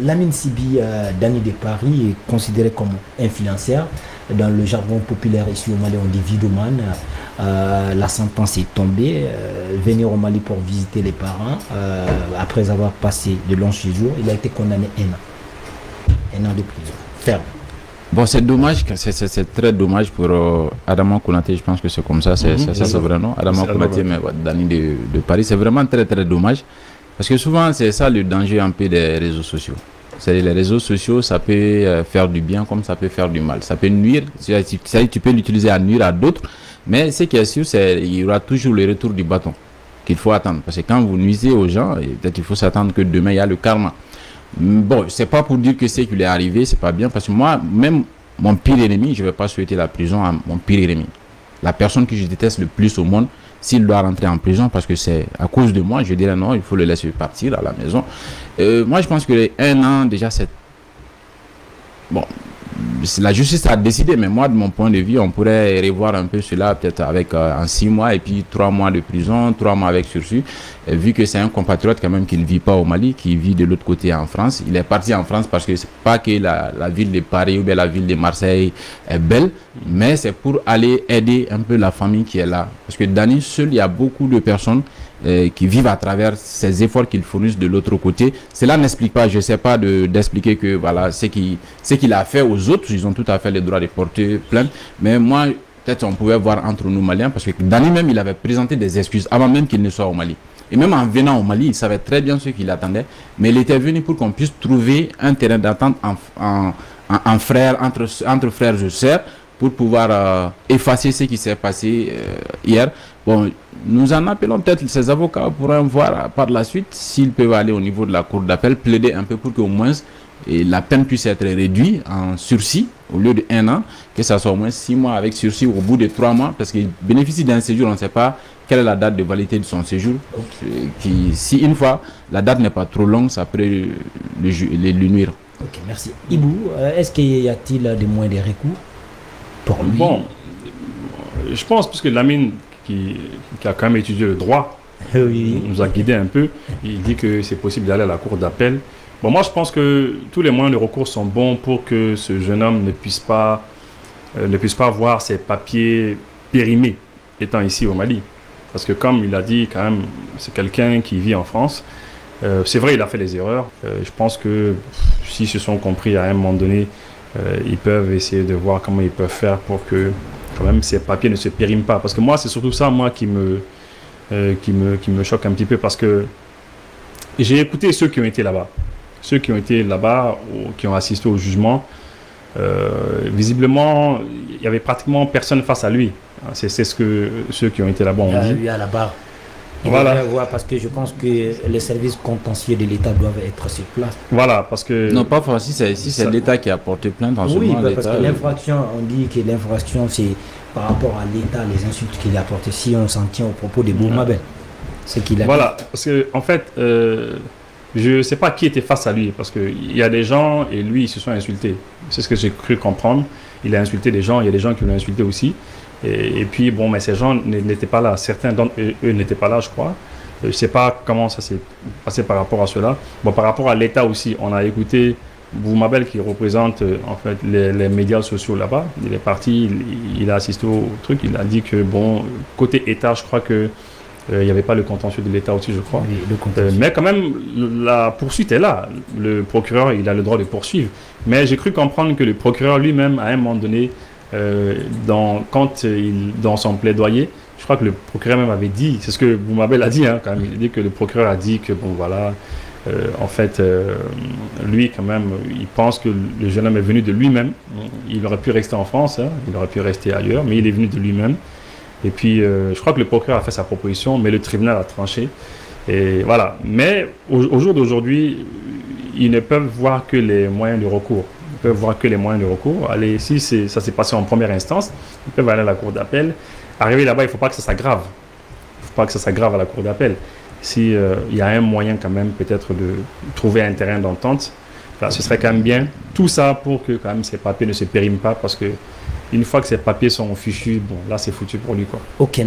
Lamine Siby, Dany de Paris, est considéré comme influenceur. Dans le jargon populaire ici au Mali, on dit vidéoman. La sentence est tombée. Venir au Mali pour visiter les parents, après avoir passé de longs séjours, il a été condamné 1 an. 1 an de prison. Ferme. Bon, c'est dommage, c'est très dommage pour Adama Konaté, je pense que c'est comme ça, c'est vrai, non? Adama Konaté, mais Dany de Paris, c'est vraiment très très dommage. Parce que souvent, c'est ça le danger un peu des réseaux sociaux. Les réseaux sociaux, ça peut faire du bien comme ça peut faire du mal. Ça peut nuire, tu peux l'utiliser à nuire à d'autres, mais ce qui est sûr, c'est qu'il y aura toujours le retour du bâton qu'il faut attendre. Parce que quand vous nuisez aux gens, peut-être il faut s'attendre que demain, il y a le karma. Bon, c'est pas pour dire que ce qui lui est arrivé, c'est pas bien, parce que moi, même mon pire ennemi, je vais pas souhaiter la prison à mon pire ennemi. La personne que je déteste le plus au monde, s'il doit rentrer en prison parce que c'est à cause de moi, je dirais non, il faut le laisser partir à la maison. Moi, je pense que les 1 an, déjà, c'est... Bon, la justice a décidé, mais moi, de mon point de vue, on pourrait revoir un peu cela peut-être avec en 6 mois et puis 3 mois de prison, 3 mois avec sursis. Vu que c'est un compatriote quand même qui ne vit pas au Mali, qui vit de l'autre côté en France. Il est parti en France parce que c'est pas que la ville de Paris ou bien la ville de Marseille est belle, mais c'est pour aller aider un peu la famille qui est là. Parce que Dany seul, il y a beaucoup de personnes qui vivent à travers ces efforts qu'ils fournissent de l'autre côté. Cela n'explique pas, je ne sais pas d'expliquer que voilà, ce qu'il a fait aux autres, ils ont tout à fait le droit de porter plainte. Mais moi, peut-être on pouvait voir entre nous Maliens, parce que Dany même, il avait présenté des excuses avant même qu'il ne soit au Mali. Et même en venant au Mali, il savait très bien ce qu'il attendait, mais il était venu pour qu'on puisse trouver un terrain d'attente en frères, entre frères et sœurs, pour pouvoir effacer ce qui s'est passé hier. Bon, nous en appelons peut-être ces avocats pourront voir par la suite s'ils peuvent aller au niveau de la cour d'appel, plaider un peu pour qu'au moins la peine puisse être réduite en sursis au lieu de 1 an, que ça soit au moins 6 mois avec sursis au bout de 3 mois, parce qu'il bénéficie d'un séjour, on ne sait pas quelle est la date de validité de son séjour. Si une fois la date n'est pas trop longue, ça peut lui nuire. Ok, merci. Ibou, est-ce qu'il y a-t-il des moyens de recours pour lui? Bon, je pense, puisque Lamine, qui a quand même étudié le droit, nous a guidé un peu, il dit que c'est possible d'aller à la cour d'appel. Bon, moi je pense que tous les moyens de recours sont bons pour que ce jeune homme ne puisse pas voir ses papiers périmés étant ici au Mali. Parce que comme il a dit, quand même, c'est quelqu'un qui vit en France. C'est vrai, il a fait des erreurs. Je pense que s'ils se sont compris à un moment donné, ils peuvent essayer de voir comment ils peuvent faire pour que quand même ces papiers ne se périment pas. Parce que moi, c'est surtout ça, moi, qui me choque un petit peu. Parce que j'ai écouté ceux qui ont été là-bas. Ceux qui ont été là-bas, qui ont assisté au jugement, visiblement, il n'y avait pratiquement personne face à lui. C'est ce que ceux qui ont été là-bas ont dit. Lui à la barre. Voilà. Voir parce que je pense que les services contentieux de l'État doivent être sur place. Voilà, parce que... Non, pas forcément, si c'est l'État qui a porté plainte en ce moment. Oui, parce que l'infraction, on dit que l'infraction, c'est par rapport à l'État, les insultes qu'il a portées, si on s'en tient au propos de Boumabel. C'est qu'il a... Voilà, parce que en fait, je ne sais pas qui était face à lui, parce qu'il y a des gens, et lui, ils se sont insultés. C'est ce que j'ai cru comprendre. Il a insulté des gens, il y a des gens qui l'ont insulté aussi. Et puis, bon, mais ces gens n'étaient pas là. Certains d'entre eux n'étaient pas là, je crois. Je ne sais pas comment ça s'est passé par rapport à cela. Bon, par rapport à l'État aussi, on a écouté Boumabel qui représente en fait les médias sociaux là-bas. Il est parti, il a assisté au truc. Il a dit que, bon, côté État, je crois que il n'y avait pas le contentieux de l'État aussi, je crois. Oui, mais quand même, la poursuite est là. Le procureur, il a le droit de poursuivre. Mais j'ai cru comprendre que le procureur lui-même, à un moment donné, dans son plaidoyer, je crois que le procureur même avait dit, c'est ce que Boumabel a dit, hein, quand même, il a dit que le procureur a dit que, bon, voilà, en fait, lui, quand même, il pense que le jeune homme est venu de lui-même. Il aurait pu rester en France, hein, il aurait pu rester ailleurs, mais il est venu de lui-même. Et puis, je crois que le procureur a fait sa proposition, mais le tribunal a tranché. Et voilà. Mais au jour d'aujourd'hui, ils ne peuvent voir que les moyens de recours. Ils peuvent voir que les moyens de recours. Allez, si ça s'est passé en première instance, ils peuvent aller à la cour d'appel. Arriver là-bas, il ne faut pas que ça s'aggrave. Il ne faut pas que ça s'aggrave à la cour d'appel. Si il y a un moyen quand même peut-être de trouver un terrain d'entente, ce serait quand même bien. Tout ça pour que quand même ces papiers ne se périment pas, parce que une fois que ces papiers sont fichus, bon, là c'est foutu pour lui, quoi. Ok.